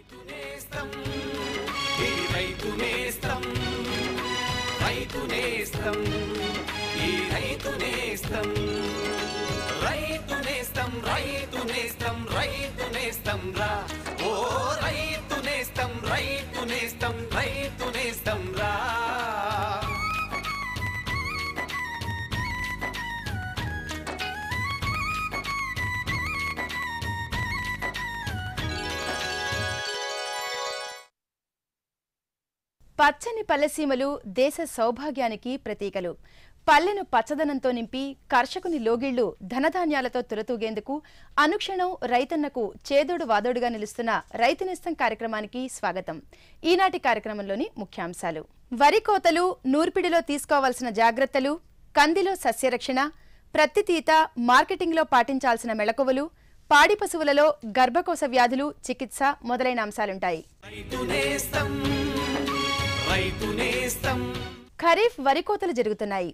రైతు నేస్తం ఈ రైతు నేస్తం రైతు నేస్తం ఈ రైతు నేస్తం రైతు నేస్తం రైతు నేస్తం రైతు నేస్తం రా ఓ రైతు నేస్తం రైతు నేస్తం రైతు నేస్తం రా పచ్చని పల్లెసీమలు దేశ సౌభాగ్యానికి ప్రతీకలు. పల్లెను పచ్చదనంతో నింపి కర్షకుని లోగిళ్లు ధనధాన్యాలతో తులతూగేందుకు అనుక్షణం రైతన్నకు చేదోడు వాదోడుగా నిలుస్తున్న రైతు నేస్తం కార్యక్రమానికి స్వాగతం. ఈనాటి కార్యక్రమంలోని ముఖ్యాంశాలు: వరి కోతలు, నూర్పిడిలో తీసుకోవాల్సిన జాగ్రత్తలు, కందిలో సస్యరక్షణ, ప్రత్తి తీత, మార్కెటింగ్లో పాటించాల్సిన మెళకువలు, పాడి పశువులలో గర్భకోశ వ్యాధులు చికిత్స మొదలైన అంశాలుంటాయి. ఖరీఫ్ వరి కోతలు జరుగుతున్నాయి.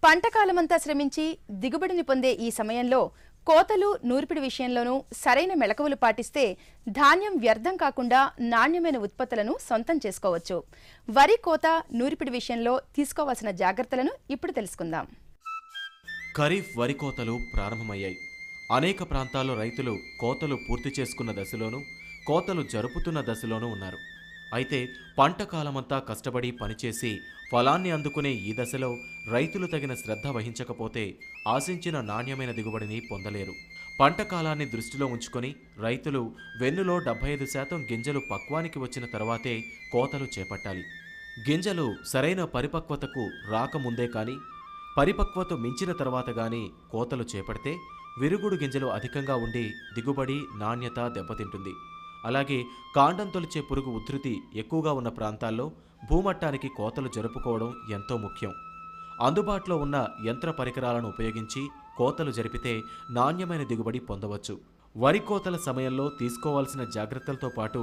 పంటకాలమంతా శ్రమించి దిగుబడిని పొందే ఈ సమయంలో కోతలు, నూర్పిడి విషయంలోనూ సరైన మెళకువలు పాటిస్తే ధాన్యం వ్యర్థం కాకుండా నాణ్యమైన ఉత్పత్తులను సొంతం చేసుకోవచ్చు. వరి కోత, నూర్పిడి విషయంలో తీసుకోవాల్సిన జాగ్రత్తలను ఇప్పుడు తెలుసుకుందాం. ఖరీఫ్ వరి కోతలు ప్రారంభమయ్యాయి. అనేక ప్రాంతాల్లో రైతులు కోతలు పూర్తి చేసుకున్న దశలోనూ, కోతలు జరుపుతున్న దశలోనూ ఉన్నారు. అయితే పంట కాలమంతా కష్టపడి పనిచేసి ఫలాన్ని అందుకునే ఈ దశలో రైతులు తగిన శ్రద్ధ వహించకపోతే ఆశించిన నాణ్యమైన దిగుబడిని పొందలేరు. పంట కాలాన్ని దృష్టిలో ఉంచుకొని రైతులు వెన్నులో 75% గింజలు పక్వానికి వచ్చిన తర్వాతే కోతలు చేపట్టాలి. గింజలు సరైన పరిపక్వతకు రాకముందే కానీ, పరిపక్వత మించిన తర్వాత కానీ కోతలు చేపడితే విరుగుడు గింజలు అధికంగా ఉండి దిగుబడి, నాణ్యత దెబ్బతింటుంది. అలాగే కాండం తొలిచే పురుగు ఉధృతి ఎక్కువగా ఉన్న ప్రాంతాల్లో భూమట్టానికి కోతలు జరుపుకోవడం ఎంతో ముఖ్యం. అందుబాటులో ఉన్న యంత్ర పరికరాలను ఉపయోగించి కోతలు జరిపితే నాణ్యమైన దిగుబడి పొందవచ్చు. వరి కోతల సమయంలో తీసుకోవాల్సిన జాగ్రత్తలతో పాటు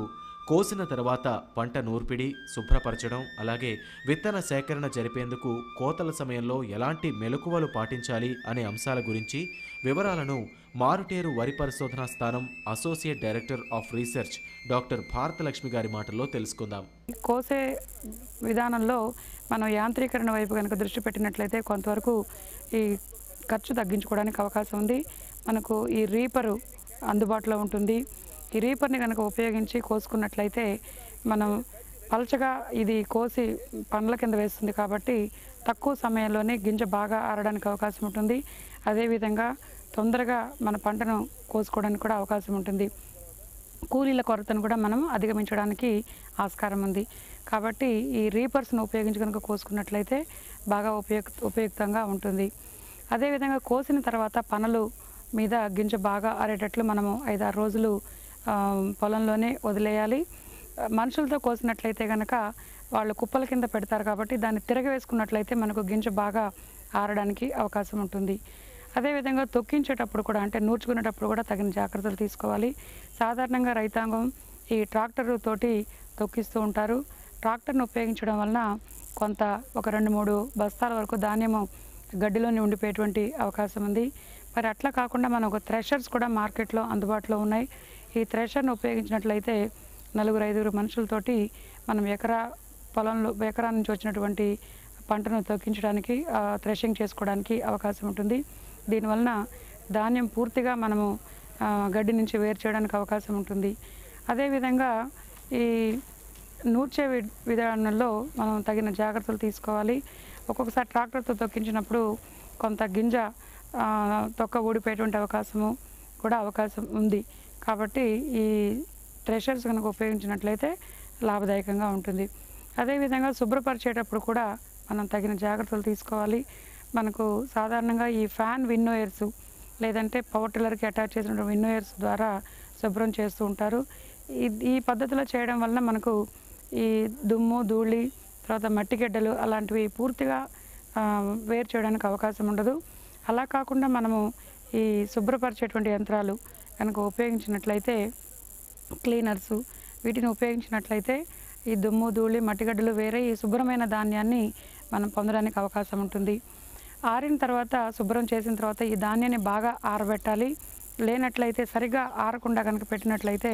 కోసిన తర్వాత పంట నూర్పిడి, శుభ్రపరచడం, అలాగే విత్తన సేకరణ జరిపేందుకు కోతల సమయంలో ఎలాంటి మెలకువలు పాటించాలి అనే అంశాల గురించి వివరాలను మారుటేరు వరి పరిశోధనా స్థానం associate director of research doctor Bharathalakshmi గారి మాటల్లో తెలుసుకుందాం. కోసే విధానంలో మనం యాంత్రీకరణ వైపు కనుక దృష్టి పెట్టినట్లయితే కొంతవరకు ఈ ఖర్చు తగ్గించుకోవడానికి అవకాశం ఉంది. మనకు ఈ రీపరు అందుబాటులో ఉంటుంది. ఈ రీపర్ని కనుక ఉపయోగించి కోసుకున్నట్లయితే మనం పల్చగా ఇది కోసి పండ్ల కింద వేస్తుంది కాబట్టి తక్కువ సమయంలోనే గింజ బాగా ఆరడానికి అవకాశం ఉంటుంది. అదేవిధంగా తొందరగా మన పంటను కోసుకోవడానికి కూడా అవకాశం ఉంటుంది. కూలీల కొరతను కూడా మనం అధిగమించడానికి ఆస్కారం ఉంది. కాబట్టి ఈ రీపర్స్ను ఉపయోగించి కనుక కోసుకున్నట్లయితే బాగా ఉపయుక్తంగా ఉంటుంది. అదేవిధంగా కోసిన తర్వాత పనలు మీద గింజ బాగా ఆరేటట్లు మనము 5-6 రోజులు పొలంలోనే వదిలేయాలి. మనుషులతో కోసినట్లయితే కనుక వాళ్ళు కుప్పల కింద పెడతారు కాబట్టి దాన్ని తిరగవేసుకున్నట్లయితే మనకు గింజ బాగా ఆరడానికి అవకాశం ఉంటుంది. అదేవిధంగా తొక్కించేటప్పుడు కూడా, అంటే నూర్చుకునేటప్పుడు కూడా తగిన జాగ్రత్తలు తీసుకోవాలి. సాధారణంగా రైతాంగం ఈ ట్రాక్టర్ తోటి తొక్కిస్తూ ఉంటారు. ట్రాక్టర్ను ఉపయోగించడం వలన కొంత ఒక 2-3 బస్తాల వరకు ధాన్యము గడ్డిలోనే ఉండిపోయేటువంటి అవకాశం ఉంది. మరి అట్లా కాకుండా మనం ఒక థ్రెషర్స్ కూడా మార్కెట్లో అందుబాటులో ఉన్నాయి. ఈ థ్రెషర్ను ఉపయోగించినట్లయితే 4-5 మనుషులతోటి మనం ఎకరా నుంచి వచ్చినటువంటి పంటను తొక్కించడానికి, థ్రెషింగ్ చేసుకోవడానికి అవకాశం ఉంటుంది. దీనివలన ధాన్యం పూర్తిగా మనము గడ్డి నుంచి వేరు చేయడానికి అవకాశం ఉంటుంది. అదేవిధంగా ఈ నూర్చే విధానంలో మనం తగిన జాగ్రత్తలు తీసుకోవాలి. ఒక్కొక్కసారి ట్రాక్టర్తో తొక్కించినప్పుడు కొంత గింజ తొక్క ఊడిపోయేటువంటి అవకాశం ఉంది. కాబట్టి ఈ థ్రెషర్స్ కనుక ఉపయోగించినట్లయితే లాభదాయకంగా ఉంటుంది. అదేవిధంగా శుభ్రపరిచేటప్పుడు కూడా మనం తగిన జాగ్రత్తలు తీసుకోవాలి. మనకు సాధారణంగా ఈ ఫ్యాన్ విన్నోయర్స్ లేదంటే పవర్ టిల్లర్కి అటాచ్ చేసిన విన్నోయర్స్ ద్వారా శుభ్రం చేస్తూ ఉంటారు. ఈ పద్ధతిలో చేయడం వలన మనకు ఈ దుమ్ము, ధూళి, తర్వాత మట్టిగడ్డలు అలాంటివి పూర్తిగా వేరు చేయడానికి అవకాశం ఉండదు. అలా కాకుండా మనము ఈ శుభ్రపరిచేటువంటి యంత్రాలు కనుక ఉపయోగించినట్లయితే, క్లీనర్సు వీటిని ఉపయోగించినట్లయితే ఈ దుమ్ము, ధూళి, మట్టిగడ్డలు వేరే ఈ శుభ్రమైన ధాన్యాన్ని మనం పొందడానికి అవకాశం ఉంటుంది. ఆరిన తర్వాత, శుభ్రం చేసిన తర్వాత ఈ ధాన్యాన్ని బాగా ఆరబెట్టాలి. లేనట్లయితే సరిగ్గా ఆరకుండా కనుక పెట్టినట్లయితే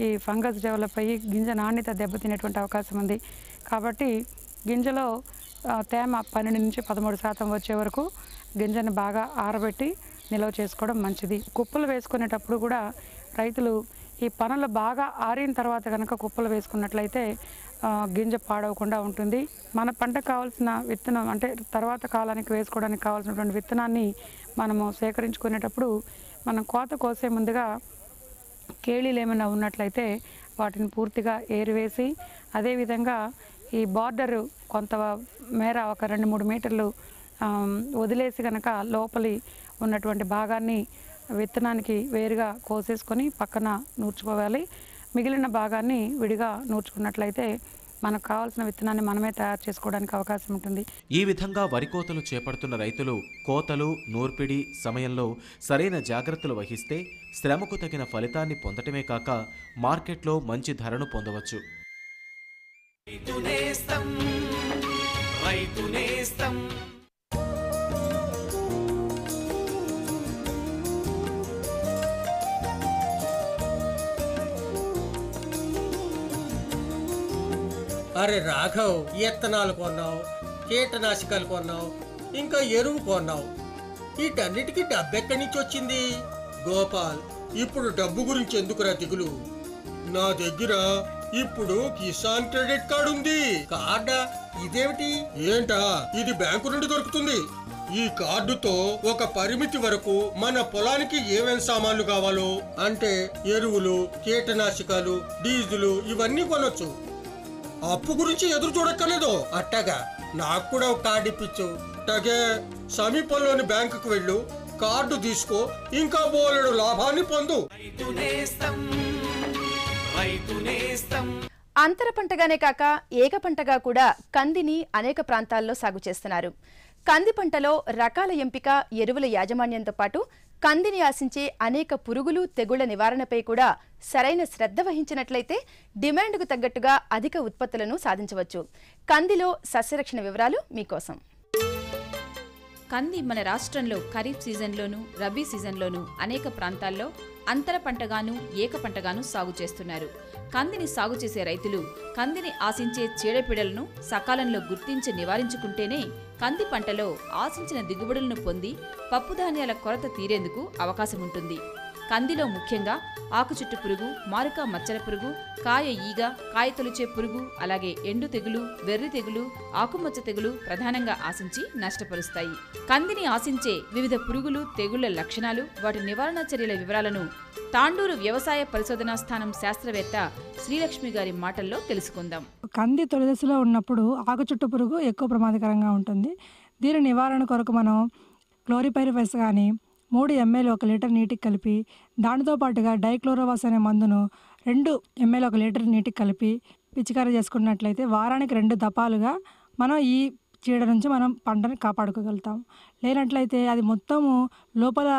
ఈ ఫంగస్ డెవలప్ అయ్యి గింజ నాణ్యత దెబ్బతినేటువంటి అవకాశం ఉంది. కాబట్టి గింజలో తేమ 12 నుంచి 13% వచ్చే వరకు గింజను బాగా ఆరబెట్టి నిల్వ చేసుకోవడం మంచిది. కుప్పలు వేసుకునేటప్పుడు కూడా రైతులు ఈ పనులు బాగా ఆరిన తర్వాత కనుక కుప్పలు వేసుకున్నట్లయితే గింజ పాడవకుండా ఉంటుంది. మన పంటకు కావాల్సిన విత్తనం అంటే తర్వాత కాలానికి వేసుకోవడానికి కావాల్సినటువంటి విత్తనాన్ని మనము సేకరించుకునేటప్పుడు మనం కోత కోసే ముందుగా కేళీలు ఏమైనా ఉన్నట్లయితే వాటిని పూర్తిగా ఏరివేసి, అదేవిధంగా ఈ బార్డరు కొంత మేర ఒక 2-3 మీటర్లు వదిలేసి కనుక లోపలి ఉన్నటువంటి భాగాన్ని విత్తనానికి వేరుగా కోసేసుకొని పక్కన నూర్చుకోవాలి. మిగిలిన భాగాన్ని విడిగా నూర్చుకున్నట్లయితే మనకు కావాల్సిన విత్తనాన్ని మనమే తయారు చేసుకోవడానికి అవకాశం ఉంటుంది. ఈ విధంగా వరి కోతలు చేపడుతున్న రైతులు కోతలు, నూర్పిడి సమయంలో సరైన జాగ్రత్తలు వహిస్తే శ్రమకు తగిన ఫలితాన్ని పొందటమే కాక మార్కెట్లో మంచి ధరను పొందవచ్చు. రైతు నేస్తం. అరే రాఘవ్, విత్తనాలు కొన్నావు, కీటనాశకాలు కొన్నావు, ఇంకా ఎరువు కొన్నావు. వీటన్నిటికీ డబ్బు ఎక్కడి నుంచి వచ్చింది? గోపాల్, ఇప్పుడు డబ్బు గురించి ఎందుకురా దిగులు? నా దగ్గర ఇప్పుడు కిసాన్ క్రెడిట్ కార్డు ఉంది. కార్డా? ఇదేమిటి? ఏంటా, ఇది బ్యాంకు నుండి దొరుకుతుంది. ఈ కార్డుతో ఒక పరిమితి వరకు మన పొలానికి ఏమేం సామాన్లు కావాలో అంటే ఎరువులు, కీటనాశకాలు, డీజిల్ ఇవన్నీ కొనొచ్చు. అప్పు గురించి ఎదురు చూడక్కర్లేదు. అట్టగా నాకు కూడా ఒక కార్డు ఇప్పించు. అట్టగే సమీపంలోని బ్యాంకుకు వెళ్ళు, కార్డు తీసుకో, ఇంకా బోలెడు లాభాన్ని పొందు. అంతర పంటగానే కాక ఏక పంటగా కూడా కందిని అనేక ప్రాంతాల్లో సాగు చేస్తున్నారు. కంది పంటలో రకాల ఎంపిక, ఎరువుల యాజమాన్యంతో పాటు కందిని ఆశించే అనేక పురుగులు, తెగుళ్ల నివారణపై కూడా సరైన శ్రద్ధ వహించినట్లయితే డిమాండ్కు తగ్గట్టుగా అధిక ఉత్పత్తులను సాధించవచ్చు. కందిలో సస్యరక్షణ వివరాలు మీకోసం. కంది మన రాష్ట్రంలో ఖరీఫ్ సీజన్లోనూ, రబీ సీజన్లోనూ అనేక ప్రాంతాల్లో అంతర పంటగాను, ఏక పంటగాను సాగు చేస్తున్నారు. కందిని సాగు చేసే రైతులు కందిని ఆశించే చీడపీడలను సకాలంలో గుర్తించి నివారించుకుంటేనే కంది పంటలో ఆశించిన దిగుబడులను పొంది పప్పుధాన్యాల కొరత తీరేందుకు అవకాశం ఉంటుంది. కందిలో ముఖ్యంగా ఆకుచుట్టు పురుగు, మారుక మచ్చల పురుగు, కాయ ఈగ, కాయ తొలిచే పురుగు, అలాగే ఎండు తెగులు, వెర్రి తెగులు, ఆకుమచ్చ తెగులు ప్రధానంగా ఆశించి నష్టపరుస్తాయి. కందిని ఆశించే వివిధ పురుగులు, తెగుళ్ల లక్షణాలు, వాటి నివారణ చర్యల వివరాలను తాండూరు వ్యవసాయ పరిశోధనా స్థానం శాస్త్రవేత్త శ్రీలక్ష్మి గారి మాటల్లో తెలుసుకుందాం. కంది తొలిదశలో ఉన్నప్పుడు ఆకుచుట్టు పురుగు ఎక్కువ ప్రమాదకరంగా ఉంటుంది. దీని నివారణ కొరకు మనం క్లోరిపైరిఫస్ కానీ 3 ml 1 లీటర్ నీటికి కలిపి, దానితో పాటుగా డైక్లోరోవాస్ అనే మందును 2 ml 1 లీటర్ నీటికి కలిపి పిచికారీ చేసుకున్నట్లయితే వారానికి 2 దపాలుగా మనం ఈ చీడ నుంచి మనం పంటని కాపాడుకోగలుగుతాం. లేనట్లయితే అది మొత్తము లోపల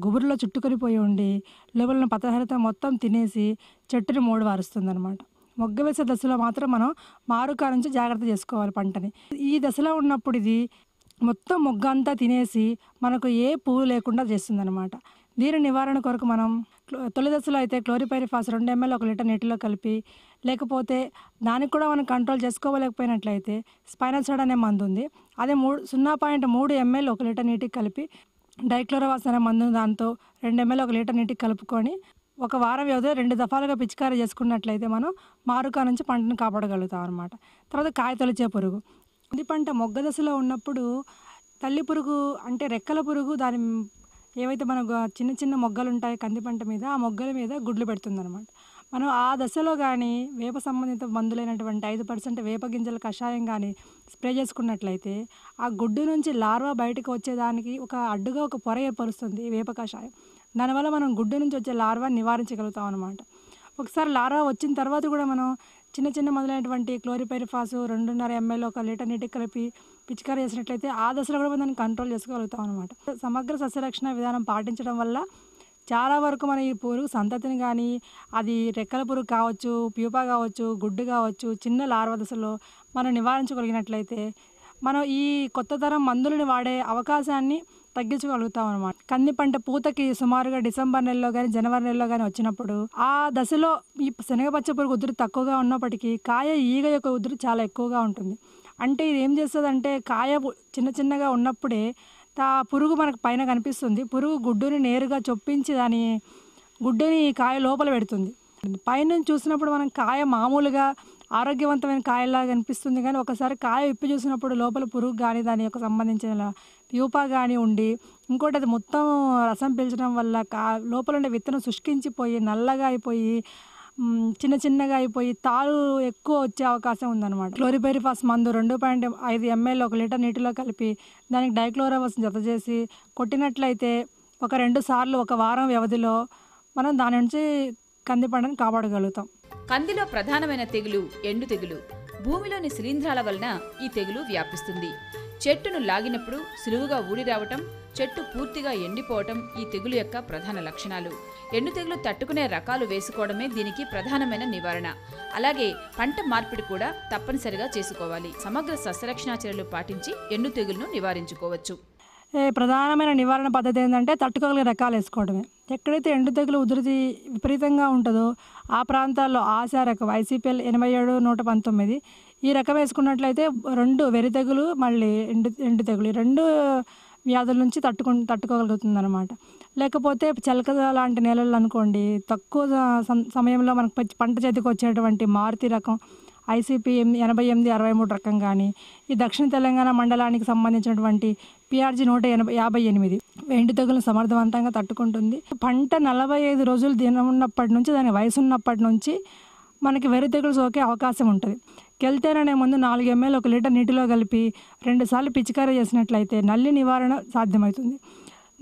గుబురులో చుట్టుకొని ఉండి లోపల పత్రహరిత మొత్తం తినేసి చెట్టుని మూడు వారుస్తుంది అనమాట. మొగ్గ వేసే దశలో మాత్రం మనం మారుకా నుంచి జాగ్రత్త చేసుకోవాలి పంటని. ఈ దశలో ఉన్నప్పుడు ఇది మొత్తం మొగ్గ అంతా తినేసి మనకు ఏ పువ్వు లేకుండా చేస్తుంది అనమాట. దీని నివారణ కొరకు మనం తొలి దశలో అయితే క్లోరిపైరిఫాస్ 2 ml 1 లీటర్ నీటిలో కలిపి, లేకపోతే దానికి కూడా మనం కంట్రోల్ చేసుకోలేకపోయినట్లయితే స్పైనోసాయిడ్ అనే మందు ఉంది, అదే 0.3 ml 1 లీటర్ నీటికి కలిపి డైక్లోరోవాస్ అనే మందు దాంతో 2 ml 1 లీటర్ నీటికి కలుపుకొని ఒక వారం వ్యవధిలో 2 దఫాలుగా పిచికారీ చేసుకున్నట్లయితే మనం మారుకా నుంచి పంటను కాపాడగలుగుతాం అనమాట. తర్వాత కాయ తొలిచే పురుగు. కంది పంట మొగ్గ దశలో ఉన్నప్పుడు తల్లి పురుగు అంటే రెక్కల పురుగు దాని ఏవైతే మనకు చిన్న చిన్న మొగ్గలు ఉంటాయి కంది పంట మీద, ఆ మొగ్గల మీద గుడ్లు పెడుతుంది అనమాట. మనం ఆ దశలో కానీ వేప సంబంధిత మందులైనటువంటి 5% వేప గింజల కషాయం కానీ స్ప్రే చేసుకున్నట్లయితే ఆ గుడ్డు నుంచి లార్వా బయటకు వచ్చేదానికి ఒక అడ్డుగా ఒక పొర ఏర్పరుస్తుంది వేప కషాయం. దానివల్ల మనం గుడ్డు నుంచి వచ్చే లార్వా నివారించగలుగుతాం అనమాట. ఒకసారి లార్వా వచ్చిన తర్వాత కూడా మనం చిన్న చిన్న మొదలైనటువంటి క్లోరిపైరిఫాస్ 2.5 ml 1 లీటర్ నీటికి కలిపి పిచికారీ చేసినట్లయితే ఆ దశలో కూడా మనం దాన్ని కంట్రోల్ చేసుకోగలుగుతాం అనమాట. సమగ్ర సస్యరక్షణ విధానం పాటించడం వల్ల చాలా వరకు మన ఈ పురుగు సంతతిని కానీ, అది రెక్కల పురుగు కావచ్చు, ప్యూపా కావచ్చు, గుడ్డు కావచ్చు, చిన్న లార్వా దశలో మనం నివారించగలిగినట్లయితే మనం ఈ కొత్త తరం మందులను వాడే అవకాశాన్ని తగ్గించగలుగుతాం అనమాట. కంది పంట పూతకి సుమారుగా డిసెంబర్ నెలలో కానీ జనవరి నెలలో కానీ వచ్చినప్పుడు ఆ దశలో ఈ శనగపచ్చ పురుగు ఉధృతి తక్కువగా ఉన్నప్పటికీ కాయ ఈగ యొక్క ఉధృతి చాలా ఎక్కువగా ఉంటుంది. అంటే ఇది ఏం చేస్తుందంటే కాయ చిన్న చిన్నగా ఉన్నప్పుడే పురుగు మనకు పైన కనిపిస్తుంది. పురుగు గుడ్డుని నేరుగా చొప్పించి దాని గుడ్డుని కాయ లోపల పెడుతుంది. పైనుంచి చూసినప్పుడు మనం కాయ మామూలుగా ఆరోగ్యవంతమైన కాయలాగా కనిపిస్తుంది, కానీ ఒకసారి కాయ విప్పి చూసినప్పుడు లోపల పురుగు కానీ దాని యొక్క సంబంధించిన ప్యూపా కానీ ఉండి, ఇంకోటి అది మొత్తం రసం పీల్చడం వల్ల లోపల ఉండే విత్తనం శుష్కించిపోయి నల్లగా అయిపోయి చిన్న చిన్నగా అయిపోయి తాలు ఎక్కువ వచ్చే అవకాశం ఉందన్నమాట. క్లోరిపైరిఫాస్ మందు 2.5 ml 1 లీటర్ నీటిలో కలిపి దానికి డైక్లోరోవాస్ జత చేసి కొట్టినట్లయితే ఒక 2 సార్లు ఒక వారం వ్యవధిలో మనం దాని నుంచి కంది పంటను కాపాడగలుగుతాం. కందిలో ప్రధానమైన తెగులు ఎండు తెగులు. భూమిలోని శిలీంధ్రాల వలన ఈ తెగులు వ్యాపిస్తుంది. చెట్టును లాగినప్పుడు సులువుగా ఊడి రావటం, చెట్టు పూర్తిగా ఎండిపోవటం ఈ తెగులు యొక్క ప్రధాన లక్షణాలు. ఎండు తెగులు తట్టుకునే రకాలు వేసుకోవడమే దీనికి ప్రధానమైన నివారణ. అలాగే పంట మార్పిడి కూడా తప్పనిసరిగా చేసుకోవాలి. సమగ్ర సస్యరక్షణ చర్యలు పాటించి ఎండు తెగులును నివారించుకోవచ్చు. ప్రధానమైన నివారణ పద్ధతి ఏంటంటే తట్టుకోగలిగే రకాలు వేసుకోవడమే. ఎక్కడైతే ఎండు తెగులు ఉధృతి విపరీతంగా ఉంటుందో ఆ ప్రాంతాల్లో ఆశా రకం ICPL 87-119 ఈ రకం వేసుకున్నట్లయితే 2 వెర్రి తెగులు మళ్ళీ ఎండు తెగులు 2 వ్యాధుల నుంచి తట్టుకోగలుగుతుంది అనమాట. లేకపోతే చెలక లాంటి నేలలు అనుకోండి, తక్కువ సమయంలో మనకు పంట చేతికి వచ్చేటువంటి మారుతి రకం ICPM 88-63 రకం కానీ, ఈ దక్షిణ తెలంగాణ మండలానికి సంబంధించినటువంటి PRG 158 ఎండు తెగులను సమర్థవంతంగా తట్టుకుంటుంది. పంట 45 రోజులు ఉన్నప్పటి నుంచి దాని వయసు ఉన్నప్పటి నుంచి మనకి వెర్రి తెగులు సోకే అవకాశం ఉంటుంది. కెల్తేననే ముందు 4 ml 1 లీటర్ నీటిలో కలిపి 2 సార్లు పిచికారీ చేసినట్లయితే నల్లి నివారణ సాధ్యమవుతుంది.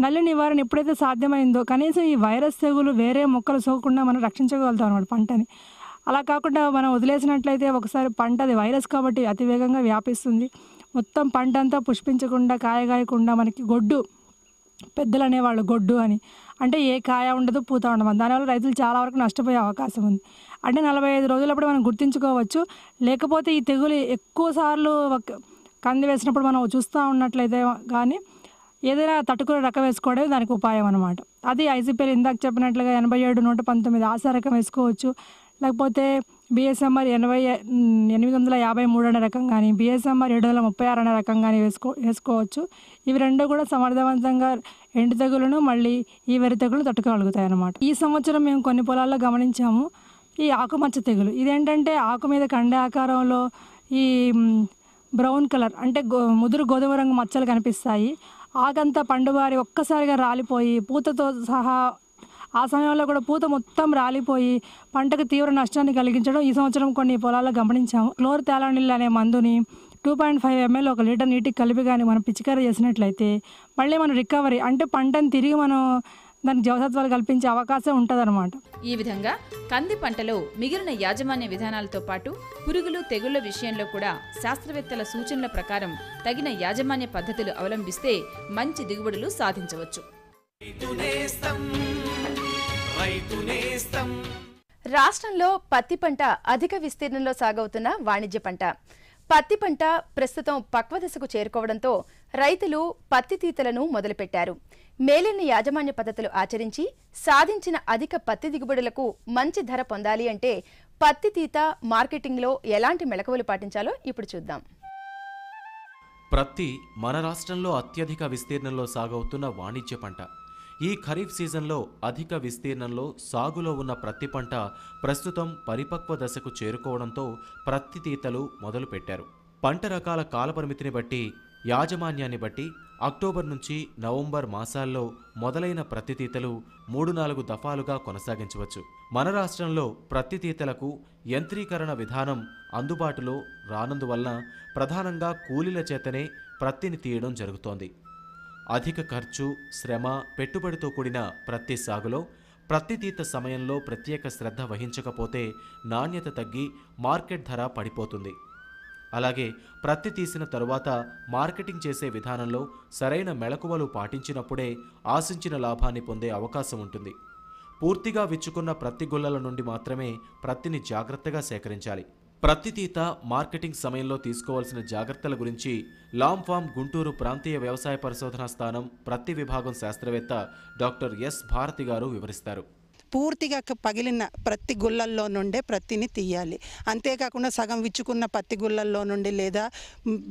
నల్లి నివారణ ఎప్పుడైతే సాధ్యమైందో కనీసం ఈ వైరస్ తెగులు వేరే మొక్కలు సోకకుండా మనం రక్షించగలుగుతాం అన్నమాట పంటని. అలా కాకుండా మనం వదిలేసినట్లయితే ఒకసారి పంట అది వైరస్ కాబట్టి అతివేగంగా వ్యాపిస్తుంది. మొత్తం పంట అంతా పుష్పించకుండా కాయగాయకుండా మనకి గొడ్డు, పెద్దలు అనేవాళ్ళు గొడ్డు అని, అంటే ఏ కాయ ఉండదు పూత ఉండదు. దానివల్ల రైతులు చాలా వరకు నష్టపోయే అవకాశం ఉంది. అంటే 45 రోజులప్పుడు మనం గుర్తించుకోవచ్చు. లేకపోతే ఈ తెగులు ఎక్కువ సార్లు కంది వేసినప్పుడు మనం చూస్తూ ఉన్నట్లయితే కానీ ఏదైనా తట్టుకునే రకం వేసుకోవడమే దానికి ఉపాయం అనమాట. అది ICPL ఇందాక చెప్పినట్లుగా 87-119 ఆశా రకం వేసుకోవచ్చు. లేకపోతే BSMR 853 అనే రకం కానీ, BSMR 736 అనే రకం కానీ వేసుకోవచ్చు. ఇవి 2 కూడా సమర్థవంతంగా ఎండు తెగులను మళ్ళీ ఈ వెర్రి తెగులను తట్టుకోగలుగుతాయి అన్నమాట. ఈ సంవత్సరం మేము కొన్ని పొలాల్లో గమనించాము ఈ ఆకుమచ్చ తెగులు. ఇదేంటంటే ఆకు మీద కండే ఆకారంలో ఈ బ్రౌన్ కలర్ అంటే ముదురు గోధుమ రంగు మచ్చలు కనిపిస్తాయి. ఆకంతా పండుబారి ఒక్కసారిగా రాలిపోయి పూతతో సహా ఆ సమయంలో కూడా పూత మొత్తం రాలిపోయి పంటకు తీవ్ర నష్టాన్ని కలిగించడం ఈ సంవత్సరం కొన్ని పొలాల్లో గమనించాము. క్లోర్థాలోనిల్ అనే మందుని 2.5 ml 1 లీటర్ నీటికి కలిపి కానీ మనం పిచికారీ చేసినట్లయితే మళ్ళీ మనం రికవరీ అంటే పంటను తిరిగి మనం దానికి జీవసత్వాలు కల్పించే అవకాశం ఉంటుందన్నమాట. ఈ విధంగా కంది పంటలో మిగిలిన యాజమాన్య విధానాలతో పాటు పురుగులు తెగుళ్ల విషయంలో కూడా శాస్త్రవేత్తల సూచనల ప్రకారం తగిన యాజమాన్య పద్ధతులు అవలంబిస్తే మంచి దిగుబడులు సాధించవచ్చు. రాష్ట్రంలో పత్తి పంట అధిక విస్తీర్ణంలో సాగవుతున్న వాణిజ్య పంట. పత్తి పంట ప్రస్తుతం పక్వ దశకు చేరుకోవడంతో రైతులు పత్తి తీతలను మొదలుపెట్టారు. మేలైన యాజమాన్య పద్ధతులు ఆచరించి సాధించిన అధిక పత్తి దిగుబడులకు మంచి ధర పొందాలి అంటే పత్తి తీత మార్కెటింగ్లో ఎలాంటి మెళకువలు పాటించాలో ఇప్పుడు చూద్దాం. ప్రత్తి మన రాష్ట్రంలో అత్యధిక విస్తీర్ణంలో సాగవుతున్న వాణిజ్య పంట. ఈ ఖరీఫ్ సీజన్లో అధిక విస్తీర్ణంలో సాగులో ఉన్న ప్రత్తి పంట ప్రస్తుతం పరిపక్వ దశకు చేరుకోవడంతో ప్రత్తి తీతలు మొదలుపెట్టారు. పంట రకాల కాలపరిమితిని బట్టి, యాజమాన్యాన్ని బట్టి అక్టోబర్ నుంచి నవంబర్ మాసాల్లో మొదలైన ప్రత్తి తీతలు 3-4 దఫాలుగా కొనసాగించవచ్చు. మన రాష్ట్రంలో ప్రత్తి తీతలకు యంత్రీకరణ విధానం అందుబాటులో రానందువల్ల ప్రధానంగా కూలీల చేతనే ప్రత్తిని తీయడం జరుగుతోంది. అధిక ఖర్చు, శ్రమ, పెట్టుబడితో కూడిన ప్రత్తి సాగులో ప్రత్తి తీత సమయంలో ప్రత్యేక శ్రద్ధ వహించకపోతే నాణ్యత తగ్గి మార్కెట్ ధర పడిపోతుంది. అలాగే ప్రత్తి తీసిన తరువాత మార్కెటింగ్ చేసే విధానంలో సరైన మెళకువలు పాటించినప్పుడే ఆశించిన లాభాన్ని పొందే అవకాశం ఉంటుంది. పూర్తిగా విచ్చుకున్న ప్రత్తి గుల్లల నుండి మాత్రమే ప్రత్తిని జాగ్రత్తగా సేకరించాలి. ప్రత్తి తీత మార్కెటింగ్ సమయంలో తీసుకోవాల్సిన జాగ్రత్తల గురించి లాంఫామ్ గుంటూరు ప్రాంతీయ వ్యవసాయ పరిశోధనా స్థానం ప్రత్తి విభాగం శాస్త్రవేత్త డాక్టర్ ఎస్ భారతి గారు వివరిస్తారు. పూర్తిగా పగిలిన ప్రతి గుళ్ళల్లో నుండే ప్రత్తిని తీయాలి. అంతేకాకుండా సగం విచ్చుకున్న పత్తి గుళ్ళల్లో నుండి లేదా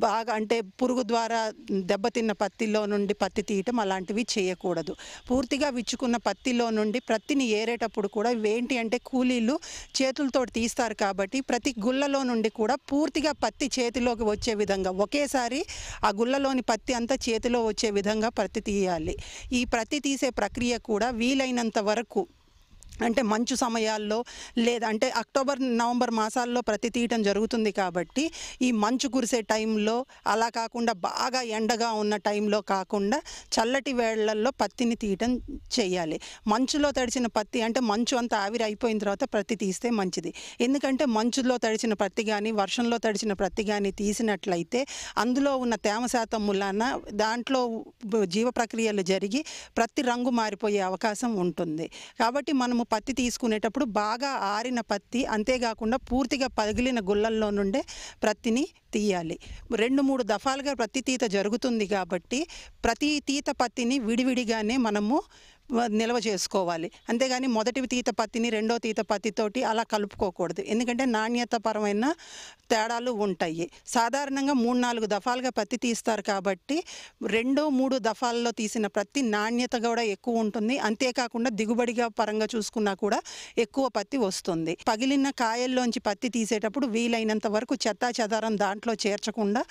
బాగా అంటే పురుగు ద్వారా దెబ్బతిన్న పత్తిలో నుండి పత్తి తీయటం అలాంటివి చేయకూడదు. పూర్తిగా విచ్చుకున్న పత్తిలో నుండి ప్రత్తిని ఏరేటప్పుడు కూడా ఇవేంటి అంటే కూలీలు చేతులతో తీస్తారు కాబట్టి ప్రతి గుళ్ళలో నుండి కూడా పూర్తిగా పత్తి చేతిలోకి వచ్చే విధంగా ఒకేసారి ఆ గుళ్ళలోని పత్తి అంతా చేతిలో వచ్చే విధంగా ప్రత్తి తీయాలి. ఈ ప్రత్తి తీసే ప్రక్రియ కూడా వీలైనంత వరకు అంటే మంచు సమయాల్లో లేదా అంటే అక్టోబర్ నవంబర్ మాసాల్లో ప్రతి తీయటం జరుగుతుంది కాబట్టి ఈ మంచు కురిసే టైంలో అలా కాకుండా బాగా ఎండగా ఉన్న టైంలో కాకుండా చల్లటి వేళ్లల్లో పత్తిని తీయటం చేయాలి. మంచులో తడిచిన పత్తి అంటే మంచు అంతా ఆవిరి అయిపోయిన తర్వాత ప్రత్తి తీస్తే మంచిది. ఎందుకంటే మంచులో తడిచిన పత్తి కానీ వర్షంలో తడిచిన పత్తి కానీ తీసినట్లయితే అందులో ఉన్న తేమ శాతం మూలాన దాంట్లో జీవ ప్రక్రియలు జరిగి ప్రత్తి రంగు మారిపోయే అవకాశం ఉంటుంది. కాబట్టి మనము పత్తి తీసుకునేటప్పుడు బాగా ఆరిన పత్తి అంతేకాకుండా పూర్తిగా పగిలిన గుళ్ళల్లో నుండే ప్రత్తిని తీయాలి. 2-3 దఫాలుగా ప్రత్తి తీత జరుగుతుంది కాబట్టి ప్రతి తీత పత్తిని విడివిడిగానే మనము నిల్వ చేసుకోవాలి. అంతేగాని మొదటి తీత పత్తిని రెండో తీత పత్తితోటి అలా కలుపుకోకూడదు. ఎందుకంటే నాణ్యతపరమైన తేడాలు ఉంటాయి. సాధారణంగా 3-4 దఫాలుగా పత్తి తీస్తారు కాబట్టి 2-3 దఫాల్లో తీసిన ప్రతి నాణ్యత కూడా ఎక్కువ ఉంటుంది. అంతేకాకుండా దిగుబడిగా పరంగా చూసుకున్నా కూడా ఎక్కువ పత్తి వస్తుంది. పగిలిన కాయల్లోంచి పత్తి తీసేటప్పుడు వీలైనంత వరకు చెత్తా చెదారం దాంట్లో చేర్చకుండా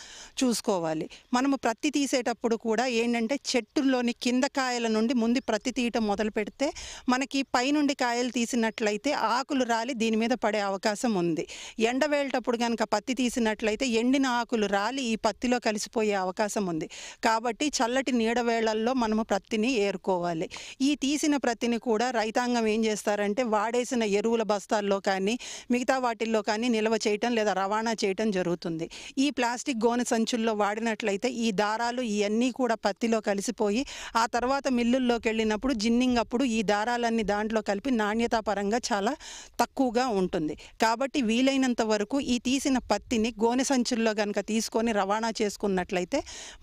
చూసుకోవాలి. మనము ప్రత్తి తీసేటప్పుడు కూడా ఏంటంటే చెట్టుల్లోని కింద కాయల నుండి ముందు ప్రత్తి తీయటం మొదలు పెడితే మనకి పైనుండి కాయలు తీసినట్లయితే ఆకులు రాలి దీని మీద పడే అవకాశం ఉంది. ఎండవేళ్ళటప్పుడు కనుక పత్తి తీసినట్లయితే ఎండిన ఆకులు రాలి ఈ పత్తిలో కలిసిపోయే అవకాశం ఉంది. కాబట్టి చల్లటి నీడవేళ్లల్లో మనము ప్రత్తిని ఏరుకోవాలి. ఈ తీసిన ప్రత్తిని కూడా రైతాంగం ఏం చేస్తారంటే వాడేసిన ఎరువుల బస్తాల్లో కానీ మిగతా వాటిల్లో కానీ నిల్వ చేయటం లేదా రవాణా చేయటం జరుగుతుంది. ఈ ప్లాస్టిక్ గోనె సంచుల్లో వాడినట్లయితే ఈ దారాలు ఇవన్నీ కూడా పత్తిలో కలిసిపోయి ఆ తర్వాత మిల్లుల్లోకి వెళ్ళినప్పుడు జిన్నింగ్ అప్పుడు ఈ దారాలన్నీ దాంట్లో కలిపి నాణ్యతాపరంగా చాలా తక్కువగా ఉంటుంది. కాబట్టి వీలైనంత వరకు ఈ తీసిన పత్తిని గోనె సంచుల్లో కనుక తీసుకొని రవాణా చేసుకున్నట్లయితే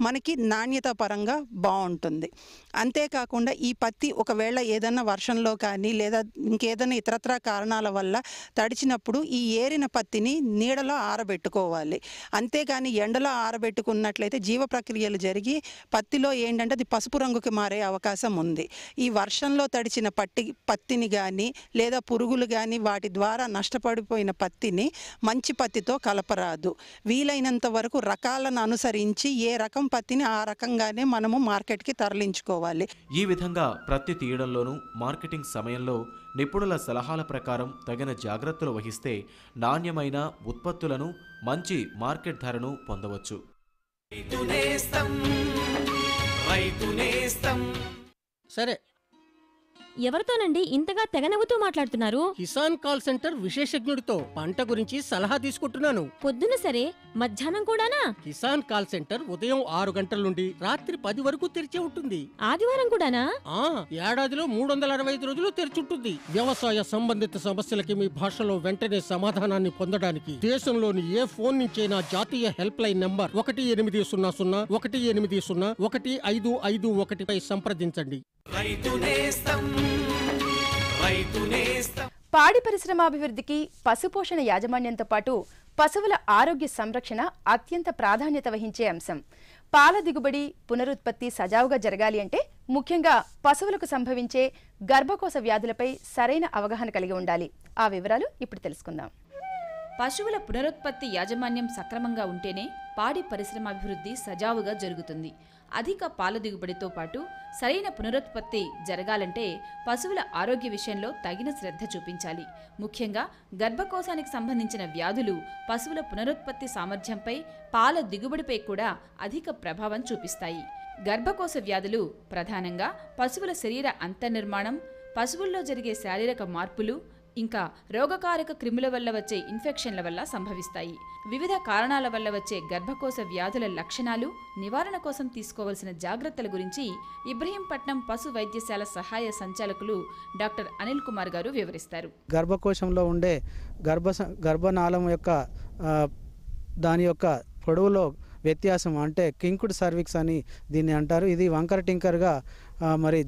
మనకి నాణ్యతాపరంగా బాగుంటుంది. అంతేకాకుండా ఈ పత్తి ఒకవేళ ఏదైనా వర్షంలో కానీ లేదా ఇంకేదైనా ఇతరత్రా కారణాల వల్ల తడిచినప్పుడు ఈ ఏరిన పత్తిని నీడలో ఆరబెట్టుకోవాలి. అంతేగాని ఎండలో ఆరబెట్టుకున్నట్లయితే జీవ ప్రక్రియలు జరిగి పత్తిలో ఏంటంటే అది పసుపు రంగుకి మారే అవకాశం ఉంది. ఈ వర్షంలో తడిచిన పత్తిని కానీ లేదా పురుగులు కానీ వాటి ద్వారా నష్టపడిపోయిన పత్తిని మంచి పత్తితో కలపరాదు. వీలైనంత వరకు రకాలను అనుసరించి ఏ రకం పత్తిని ఆ రకంగానే మనము మార్కెట్కి తరలించుకోవాలి. ఈ విధంగా ప్రత్తి తీయడంలోనూ మార్కెటింగ్ సమయంలో నిపుణుల సలహాల ప్రకారం తగిన జాగ్రత్తలు వహిస్తే నాణ్యమైన ఉత్పత్తులను మంచి మార్కెట్ ధరను పొందవచ్చు. సరే, ఎవరితోనండి ఇంతగా తెగనవ్వుతూ మాట్లాడుతున్నారు? కిసాన్ కాల్ సెంటర్ విశేషజ్ఞుడితో పంట గురించి సలహా తీసుకుంటున్నాను. పొద్దున సరే, మధ్యాహ్నం కూడానా? కిసాన్ కాల్ సెంటర్ ఉదయం 6 గంటల నుండి రాత్రి 10 వరకు తెరిచే ఉంటుంది. ఆదివారం కూడానా? ఏడాదిలో 365 రోజులు తెరిచుంటుంది. వ్యవసాయ సంబంధిత సమస్యలకి మీ భాషలో వెంటనే సమాధానాన్ని పొందడానికి దేశంలోని ఏ ఫోన్ నుంచైనా జాతీయ హెల్ప్ లైన్ నంబర్ 1800-180-15551 పై సంప్రదించండి. పాడి పరిశ్రమాభివృద్ధికి పశుపోషణ యాజమాన్యంతో పాటు పశువుల ఆరోగ్య సంరక్షణ అత్యంత ప్రాధాన్యత వహించే అంశం. పాల దిగుబడి పునరుత్పత్తి సజావుగా జరగాలి అంటే ముఖ్యంగా పశువులకు సంభవించే గర్భకోశ వ్యాధులపై సరైన అవగాహన కలిగి ఉండాలి. ఆ వివరాలు ఇప్పుడు తెలుసుకుందాం. పశువుల పునరుత్పత్తి యాజమాన్యం సక్రమంగా ఉంటేనే పాడి పరిశ్రమాభివృద్ధి సజావుగా జరుగుతుంది. అధిక పాల దిగుబడితో పాటు సరైన పునరుత్పత్తి జరగాలంటే పశువుల ఆరోగ్య విషయంలో తగిన శ్రద్ధ చూపించాలి. ముఖ్యంగా గర్భకోశానికి సంబంధించిన వ్యాధులు పశువుల పునరుత్పత్తి సామర్థ్యంపై, పాల దిగుబడిపై కూడా అధిక ప్రభావం చూపిస్తాయి. గర్భకోశ వ్యాధులు ప్రధానంగా పశువుల శరీర అంతర్నిర్మాణం, పశువుల్లో జరిగే శారీరక మార్పులు, ఇంకా రోగకారక క్రిముల వల్ల వచ్చే ఇన్ఫెక్షన్ల వల్ల సంభవిస్తాయి. వివిధ కారణాల వల్ల వచ్చే గర్భకోశ వ్యాధుల లక్షణాలు, నివారణ కోసం తీసుకోవాల్సిన జాగ్రత్తల గురించి ఇబ్రహీంపట్నం పశు వైద్యశాల సహాయ సంచాలకులు డాక్టర్ అనిల్ కుమార్ గారు వివరిస్తారు. గర్భకోశంలో ఉండే గర్భనాళం యొక్క దాని యొక్క పొడవులో వ్యత్యాసం అంటే కింకుడ్ సర్విక్స్ అని దీన్ని అంటారు. ఇది వంకర టింకర్గా మరి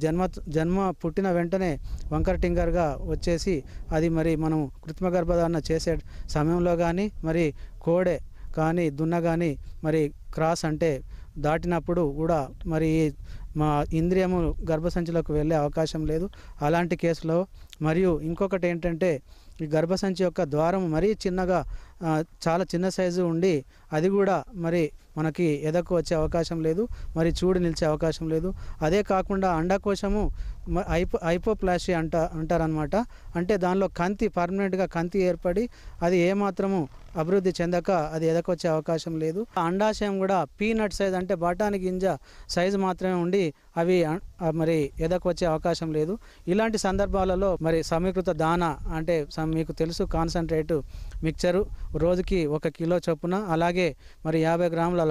జన్మ పుట్టిన వెంటనే వంకర టింకర్గా వచ్చేసి అది మరి మనం కృత్రిమ గర్భధారణ చేసే సమయంలో కానీ మరి కోడె కానీ దున్న కానీ మరి క్రాస్ అంటే దాటినప్పుడు కూడా మరి మా ఇంద్రియము గర్భసంచిలోకి వెళ్ళే అవకాశం లేదు అలాంటి కేసులో. మరియు ఇంకొకటి ఏంటంటే ఈ గర్భసంచి యొక్క ద్వారం మరీ చిన్నగా చాలా చిన్న సైజు ఉండి అది కూడా మరి మనకి ఎదకు వచ్చే అవకాశం లేదు, మరి చూడు నిలిచే అవకాశం లేదు. అదే కాకుండా అండకోశము హైపోప్లాసియా అంటారనమాట. అంటే దానిలో కంతి పర్మనెంట్గా కంతి ఏర్పడి అది ఏమాత్రము అభివృద్ధి చెందక అది ఎదకొచ్చే అవకాశం లేదు. అండాశయం కూడా పీనట్ సైజ్ అంటే బఠానీ గింజ సైజు మాత్రమే ఉండి అవి మరి ఎదకొచ్చే అవకాశం లేదు. ఇలాంటి సందర్భాలలో మరి సమీకృత దాన అంటే మీకు తెలుసు కాన్సన్ట్రేట్ మిక్చరు రోజుకి 1 కిలో చొప్పున, అలాగే మరి 50 గ్రాముల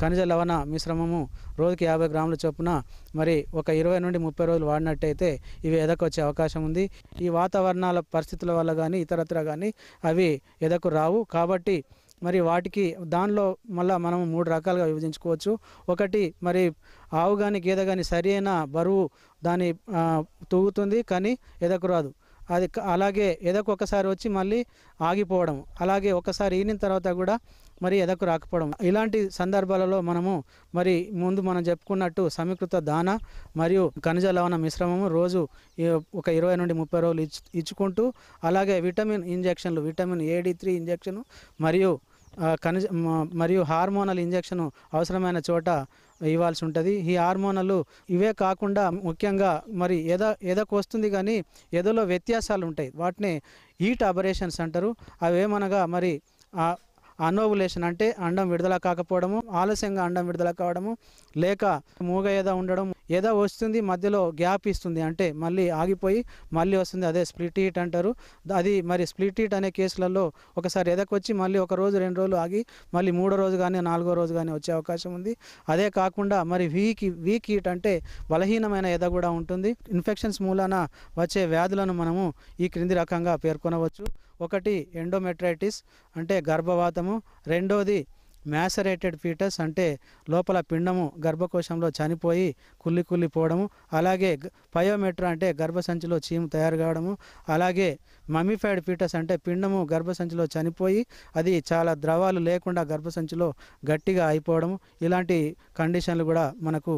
ఖనిజ లవణ మిశ్రమము రోజుకి 50 గ్రాముల చొప్పున మరి ఒక 20 నుండి 30 రోజులు వాడినట్టయితే ఇవి ఎదకొచ్చే అవకాశం ఉంది. ఈ వాతావరణాల పరిస్థితుల వల్ల కానీ ఇతరత్ర కానీ అవి ఎదకు రావు. కాబట్టి మరి వాటికి దానిలో మళ్ళీ మనం 3 రకాలుగా విభజించుకోవచ్చు. ఒకటి మరి ఆవు కానీ గేదె కానీ సరి అయిన బరువు దాని తూగుతుంది కానీ ఎదకు రాదు. అది అలాగే ఎదకు ఒకసారి వచ్చి మళ్ళీ ఆగిపోవడం, అలాగే ఒకసారి ఈనిన తర్వాత కూడా మరి ఎదకు రాకపోవడం. ఇలాంటి సందర్భాలలో మనము మరి ముందు మనం చెప్పుకున్నట్టు సమీకృత దాన మరియు ఖనిజ లవణ మిశ్రమము రోజు ఒక 20 నుండి 30 రోజులు ఇచ్చుకుంటూ, అలాగే విటమిన్ ఇంజెక్షన్లు విటమిన్ AD3 ఇంజెక్షను మరియు హార్మోనల్ ఇంజెక్షన్ అవసరమైన చోట ఇవ్వాల్సి ఉంటుంది. ఈ హార్మోనలు ఇవే కాకుండా ముఖ్యంగా మరి ఎదకు వస్తుంది కానీ ఎదలో వ్యత్యాసాలు ఉంటాయి, వాటిని హీట్ అబరేషన్స్ అంటారు. అవేమనగా మరి అనోవులేషన్ అంటే అండం విడుదల కాకపోవడము, ఆలస్యంగా అండం విడుదల కావడము, లేక మూగ ఎద ఉండడం, ఎద వస్తుంది మధ్యలో గ్యాప్ ఇస్తుంది అంటే మళ్ళీ ఆగిపోయి మళ్ళీ వస్తుంది, అదే స్ప్లిట్ హీట్ అంటారు. అది మరి స్ప్లిట్ హీట్ అనే కేసులలో ఒకసారి ఎదకొచ్చి మళ్ళీ 1 రోజు 2 రోజులు ఆగి మళ్ళీ 3వ రోజు కానీ 4వ రోజు కానీ వచ్చే అవకాశం ఉంది. అదే కాకుండా మరి వీక్ హీట్ అంటే బలహీనమైన ఎద కూడా ఉంటుంది. ఇన్ఫెక్షన్స్ మూలాన వచ్చే వ్యాధులను మనము ఈ క్రింది రకంగా పేర్కొనవచ్చు. ఒకటి ఎండోమెట్రైటిస్ అంటే గర్భవాతము, రెండోది మ్యాసరేటెడ్ ఫీటస్ అంటే లోపల పిండము గర్భకోశంలో చనిపోయి కుళ్ళిపోవడము, అలాగే పయోమెట్రా అంటే గర్భసంచిలో చీము తయారు కావడము, అలాగే మమిఫైడ్ ఫీటస్ అంటే పిండము గర్భసంచిలో చనిపోయి అది చాలా ద్రవాలు లేకుండా గర్భసంచిలో గట్టిగా అయిపోవడము. ఇలాంటి కండిషన్లు కూడా మనకు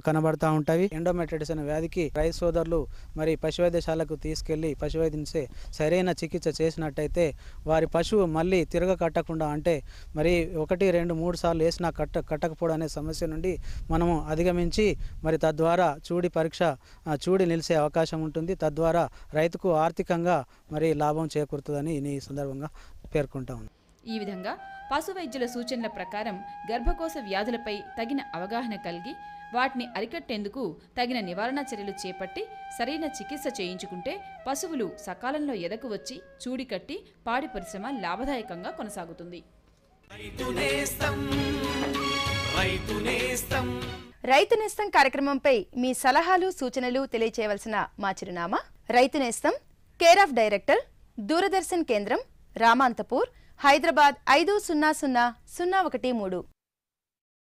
కనబడతా ఉంటాయి. ఎండోమెట్రైటిస్ అనే వ్యాధికి రైతు సోదరులు మరి పశువైద్యశాలకు తీసుకెళ్లి పశువైద్యునిసే సరైన చికిత్స చేసినట్టయితే వారి పశువు మళ్ళీ తిరగ కట్టకుండా అంటే మరి 1, 2, 3 సార్లు వేసినా కట్టకపోవడం అనే సమస్య నుండి మనము అధిగమించి మరి తద్వారా చూడి నిలిచే అవకాశం ఉంటుంది. తద్వారా రైతుకు ఆర్థికంగా మరి లాభం చేకూరుతుందని ఈ సందర్భంగా పేర్కొంటా ఉన్నాను. ఈ విధంగా పశు వైద్యుల సూచనల ప్రకారం గర్భకోశ వ్యాధులపై తగిన అవగాహన కలిగి వాటిని అరికట్టేందుకు తగిన నివారణ చర్యలు చేపట్టి సరైన చికిత్స చేయించుకుంటే పశువులు సకాలంలో ఎదకు వచ్చి చూడి కట్టి పాడి పరిశ్రమ లాభదాయకంగా కొనసాగుతుంది. రైతు నేస్తం కార్యక్రమంపై మీ సలహాలు సూచనలు తెలియచేయవలసిన మా చిరునామా రైతు నేస్తం, కేర్ ఆఫ్ డైరెక్టర్, దూరదర్శన్ కేంద్రం, రామాంతపూర్, హైదరాబాద్ 500013.